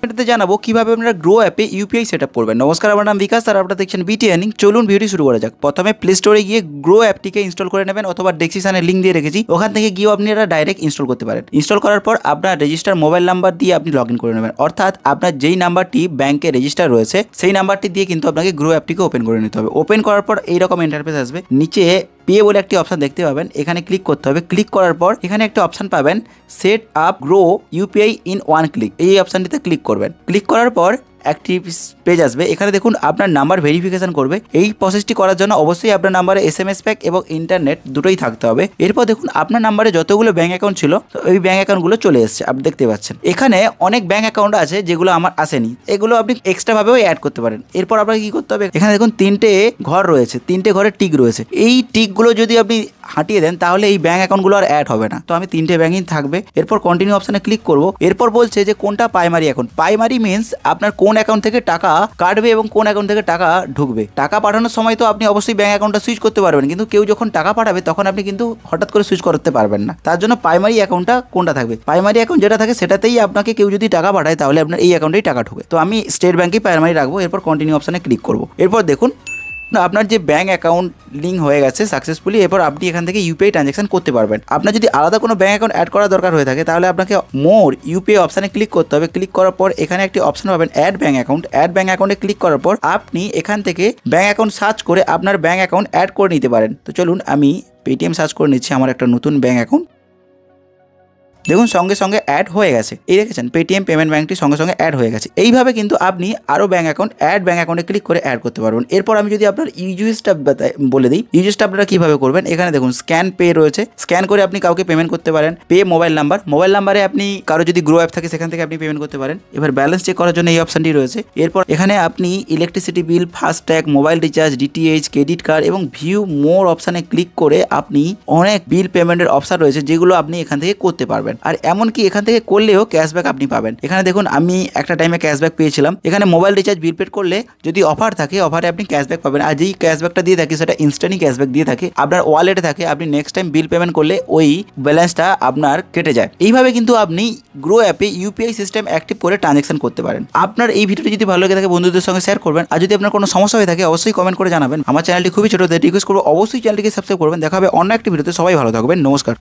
এটাতে জানাবো কিভাবে আপনারা গ্রো অ্যাপে ইউপিআই সেটআপ করবেন। নমস্কার, আমার নাম বিকাশ আর আপনারা দেখছেন বিটি আর্নিং। চলুন ভিডিও শুরু করা যাক। প্রথমে প্লে স্টোরে গিয়ে গ্রো অ্যাপটিকে ইনস্টল করে নেবেন, অথবা ডেসক্রিপশনে লিঙ্ক দিয়ে রেখেছি, ওখান থেকে গিয়ে আপনারা ডাইরেক্ট ইনস্টল করতে পারেন। ইনস্টল করার পর আপনার রেজিস্টার মোবাইল নাম্বার দিয়ে আপনি লগ ইন করে নেবেন, অর্থাৎ আপনার যেই নাম্বারটি ব্যাংকে রেজিস্টার রয়েছে সেই নাম্বারটি দিয়ে কিন্তু আপনাকে গ্রো অ্যাপটিকে ওপেন করে নিতে হবে। ওপেন করার পর এইরকম ইন্টারফেস আসবে। নিচে পে বলে একটি অপশন দেখতে পাবেন, এখানে ক্লিক করতে হবে। ক্লিক করার পর এখানে একটা অপশন পাবেন, set up grow UPI in one click. এই অপশনটিতে ক্লিক করবেন। ক্লিক করার পর একটি পেজ আসবে। এখানে দেখুন আপনার নাম্বার ভেরিফিকেশন করবে। এই প্রসেসটি করার জন্য অবশ্যই আপনার নাম্বারে এসএমএস প্যাক এবং ইন্টারনেট দুটোই থাকতে হবে। এরপর দেখুন আপনার নাম্বারে যতগুলো ব্যাঙ্ক অ্যাকাউন্ট ছিল ওই ব্যাঙ্ক অ্যাকাউন্টগুলো চলে এসেছে, আপনি দেখতে পাচ্ছেন। এখানে অনেক ব্যাঙ্ক অ্যাকাউন্ট আছে যেগুলো আমার আসেনি, এগুলো আপনি এক্সট্রাভাবেও অ্যাড করতে পারেন। এরপর আপনাকে কী করতে হবে, এখানে দেখুন 3টে ঘর রয়েছে, 3টে ঘরে টিক রয়েছে। এই টিকগুলো যদি আপনি হাঁটিয়ে দেন তাহলে এই ব্যাঙ্ক অ্যাকাউন্টগুলো আর অ্যাড হবে না। তো আমি 3টে ব্যাঙ্কই থাকবে। এরপর কন্টিনিউ অপশানে ক্লিক করব। এরপর বলছে যে কোনটা প্রাইমারি অ্যাকাউন্ট। প্রাইমারি মিনস আপনার কোন অ্যাকাউন্ট থেকে টাকা কাটবে এবং কোন অ্যাকাউন্ট থেকে টাকা ঢুকবে। টাকা পাঠানোর সময় তো আপনি অবশ্যই ব্যাঙ্ক অ্যাকাউন্টটা সুইচ করতে পারবেন, কিন্তু কেউ যখন টাকা পাঠাবে তখন আপনি কিন্তু হঠাৎ করে সুইচ করতে পারবেন না। তার জন্য প্রাইমারি অ্যাকাউন্টটা কোনটা থাকবে, প্রাইমারি অ্যাকাউন্ট যেটা থাকে সেটাতেই আপনাকে কেউ যদি টাকা পাঠায় তাহলে আপনার এই অ্যাকাউন্টেই টাকা ঢুকে। তো আমি স্টেট ব্যাঙ্কেই প্রাইমারি রাখবো। এরপর কন্টিনিউ অপশানে ক্লিক করব। এরপর দেখুন আপনার যে ব্যাঙ্ক অ্যাকাউন্ট লিঙ্ক হয়ে গেছে সাকসেসফুলি। এরপর আপনি এখান থেকে ইউপিআই ট্রানজ্যাকশন করতে পারবেন। আপনার যদি আলাদা কোনো ব্যাঙ্ক অ্যাকাউন্ট অ্যাড করার দরকার হয়ে থাকে তাহলে আপনাকে মোর ইউপিআই অপশানে ক্লিক করতে হবে। ক্লিক করার পর এখানে একটি অপশন পাবেন add bank account. Add bank অ্যাকাউন্টে ক্লিক করার পর আপনি এখান থেকে ব্যাঙ্ক অ্যাকাউন্ট সার্চ করে আপনার ব্যাঙ্ক অ্যাকাউন্ট অ্যাড করে নিতে পারেন। তো চলুন আমি পেটিএম সার্চ করে নিচ্ছি আমার একটা নতুন ব্যাঙ্ক অ্যাকাউন্ট। দেখুন সঙ্গে সঙ্গে অ্যাড হয়ে গেছে। এই দেখেছেন পেটিএম পেমেন্ট ব্যাঙ্কটি সঙ্গে সঙ্গে অ্যাড হয়ে গেছে। এইভাবে কিন্তু আপনি আরও ব্যাঙ্ক অ্যাকাউন্ট অ্যাড ব্যাঙ্ক অ্যাকাউন্টে ক্লিক করে অ্যাড করতে পারবেন। এরপর আমি যদি আপনার ইউজেসটা বলে দিই, ইউজেসটা আপনারা কীভাবে করবেন। এখানে দেখুন স্ক্যান পে রয়েছে, স্ক্যান করে আপনি কাউকে পেমেন্ট করতে পারেন। পে মোবাইল নাম্বারে আপনি কারো যদি গ্রো অ্যাপ থাকে সেখান থেকে আপনি পেমেন্ট করতে পারেন। এবার ব্যালেন্স চেক করার জন্য এই অপশানটি রয়েছে। এরপর এখানে আপনি electricity bill, FASTag, mobile recharge, DTH, credit card এবং ভিউ মোর অপশানে ক্লিক করে আপনি অনেক বিল পেমেন্টের অপশান রয়েছে যেগুলো আপনি এখান থেকে করতে পারবেন। আর এমনকি এখান থেকে করলেও ক্যাশব্যাক আপনি পাবেন। এখানে দেখুন আমি একটা টাইমে ক্যাশব্যাক পেয়েছিলাম। এখানে মোবাইল রিচার্জ বিল পেড করলে যদি অফার থাকে অফারে আপনি ক্যাশব্যাক পাবেন। আর যেই ক্যাশব্যাকটা দিয়ে থাকে সেটা ইনস্ট্যান্টই ক্যাশব্যাক দিয়ে থাকে, আপনার ওয়ালেটে থাকে। আপনি নেক্সট টাইম বিল পেমেন্ট করলে ওই ব্যালেন্সটা আপনার কেটে যায়। এইভাবে কিন্তু আপনি গ্রো অ্যাপে ইউপিআই সিস্টেম অ্যাক্টিভ করে ট্রানজ্যাকশন করতে পারেন। আপনার এই ভিডিওটি যদি ভালো লাগে থাকে বন্ধুদের সঙ্গে শেয়ার করবেন। আর যদি আপনার কোনো সমস্যা হয়ে থাকে অবশ্যই কমেন্ট করে জানাবেন। আমার চ্যানেলটি খুবই ছোট, রিকোয়েস্ট করবো অবশ্যই চ্যানেলটিকে সাবস্ক্রাইব করবেন। দেখা হবে অন্য একটি ভিডিওতে। সবাই ভালো থাকবেন। নমস্কার।